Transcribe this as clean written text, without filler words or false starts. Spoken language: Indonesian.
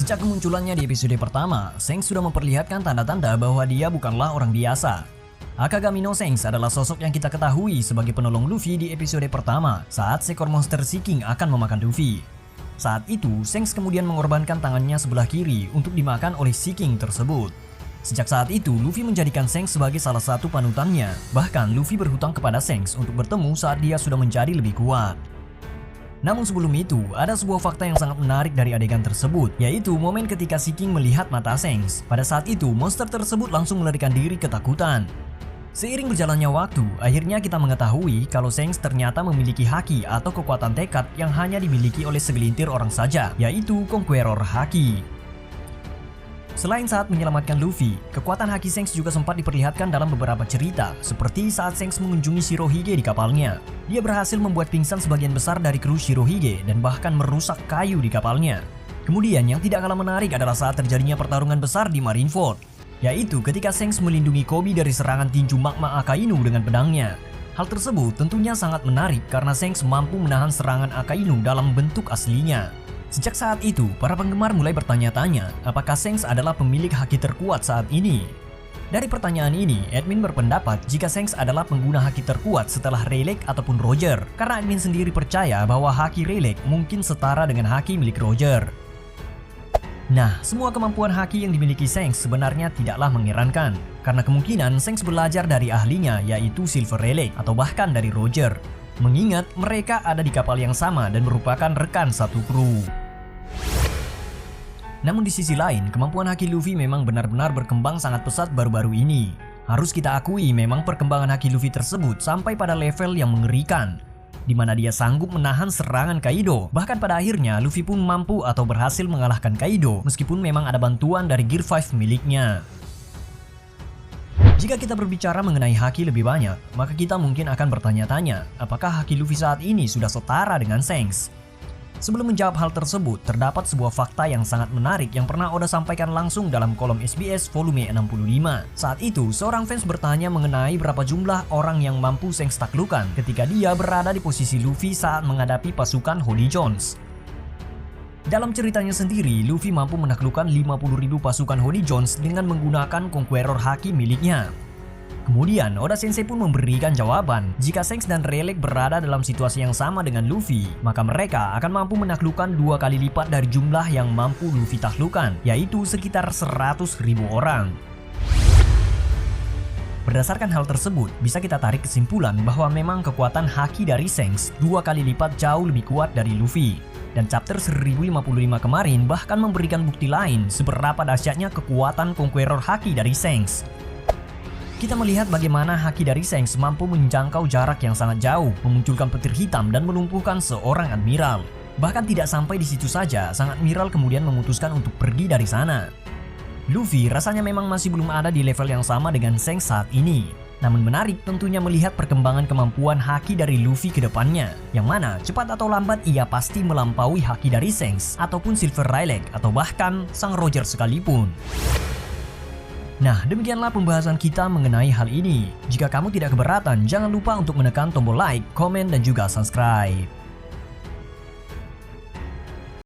Sejak kemunculannya di episode pertama, Shanks sudah memperlihatkan tanda-tanda bahwa dia bukanlah orang biasa. Akagami no Shanks adalah sosok yang kita ketahui sebagai penolong Luffy di episode pertama saat seekor monster Sea King akan memakan Luffy. Saat itu, Shanks kemudian mengorbankan tangannya sebelah kiri untuk dimakan oleh Sea King tersebut. Sejak saat itu, Luffy menjadikan Shanks sebagai salah satu panutannya. Bahkan, Luffy berhutang kepada Shanks untuk bertemu saat dia sudah menjadi lebih kuat. Namun sebelum itu, ada sebuah fakta yang sangat menarik dari adegan tersebut, yaitu momen ketika Sea King melihat mata Shanks. Pada saat itu, monster tersebut langsung melarikan diri ketakutan. Seiring berjalannya waktu, akhirnya kita mengetahui kalau Shanks ternyata memiliki haki atau kekuatan tekad yang hanya dimiliki oleh segelintir orang saja, yaitu Conqueror Haki. Selain saat menyelamatkan Luffy, kekuatan haki Shanks juga sempat diperlihatkan dalam beberapa cerita, seperti saat Shanks mengunjungi Shirohige di kapalnya. Dia berhasil membuat pingsan sebagian besar dari kru Shirohige dan bahkan merusak kayu di kapalnya. Kemudian yang tidak kalah menarik adalah saat terjadinya pertarungan besar di Marineford, yaitu ketika Shanks melindungi Koby dari serangan tinju magma Akainu dengan pedangnya. Hal tersebut tentunya sangat menarik karena Shanks mampu menahan serangan Akainu dalam bentuk aslinya. Sejak saat itu, para penggemar mulai bertanya-tanya apakah Shanks adalah pemilik haki terkuat saat ini. Dari pertanyaan ini, admin berpendapat jika Shanks adalah pengguna haki terkuat setelah Rayleigh ataupun Roger, karena admin sendiri percaya bahwa haki Rayleigh mungkin setara dengan haki milik Roger. Nah, semua kemampuan haki yang dimiliki Shanks sebenarnya tidaklah mengherankan, karena kemungkinan Shanks belajar dari ahlinya yaitu Silver Rayleigh atau bahkan dari Roger. Mengingat mereka ada di kapal yang sama dan merupakan rekan satu kru. Namun di sisi lain, kemampuan haki Luffy memang benar-benar berkembang sangat pesat baru-baru ini. Harus kita akui memang perkembangan haki Luffy tersebut sampai pada level yang mengerikan, di mana dia sanggup menahan serangan Kaido. Bahkan pada akhirnya Luffy pun mampu atau berhasil mengalahkan Kaido meskipun memang ada bantuan dari Gear 5 miliknya. Jika kita berbicara mengenai haki lebih banyak, maka kita mungkin akan bertanya-tanya, apakah haki Luffy saat ini sudah setara dengan Shanks? Sebelum menjawab hal tersebut, terdapat sebuah fakta yang sangat menarik yang pernah Oda sampaikan langsung dalam kolom SBS volume 65. Saat itu, seorang fans bertanya mengenai berapa jumlah orang yang mampu Shanks taklukkan ketika dia berada di posisi Luffy saat menghadapi pasukan Holly Jones. Dalam ceritanya sendiri, Luffy mampu menaklukkan 50.000 pasukan Holly Jones dengan menggunakan Conqueror Haki miliknya. Kemudian, Oda Sensei pun memberikan jawaban, jika Shanks dan Rayleigh berada dalam situasi yang sama dengan Luffy, maka mereka akan mampu menaklukkan 2 kali lipat dari jumlah yang mampu Luffy taklukkan, yaitu sekitar 100.000 orang. Berdasarkan hal tersebut, bisa kita tarik kesimpulan bahwa memang kekuatan haki dari Shanks 2 kali lipat jauh lebih kuat dari Luffy. Dan chapter 1055 kemarin bahkan memberikan bukti lain seberapa dahsyatnya kekuatan Conqueror Haki dari Shanks. Kita melihat bagaimana haki dari Shanks mampu menjangkau jarak yang sangat jauh, memunculkan petir hitam dan melumpuhkan seorang admiral. Bahkan tidak sampai di situ saja, sang admiral kemudian memutuskan untuk pergi dari sana. Luffy rasanya memang masih belum ada di level yang sama dengan Shanks saat ini. Namun menarik tentunya melihat perkembangan kemampuan haki dari Luffy ke depannya, yang mana cepat atau lambat ia pasti melampaui haki dari Shanks ataupun Silver Rayleigh atau bahkan sang Roger sekalipun. Nah, demikianlah pembahasan kita mengenai hal ini. Jika kamu tidak keberatan, jangan lupa untuk menekan tombol like, komen, dan juga subscribe.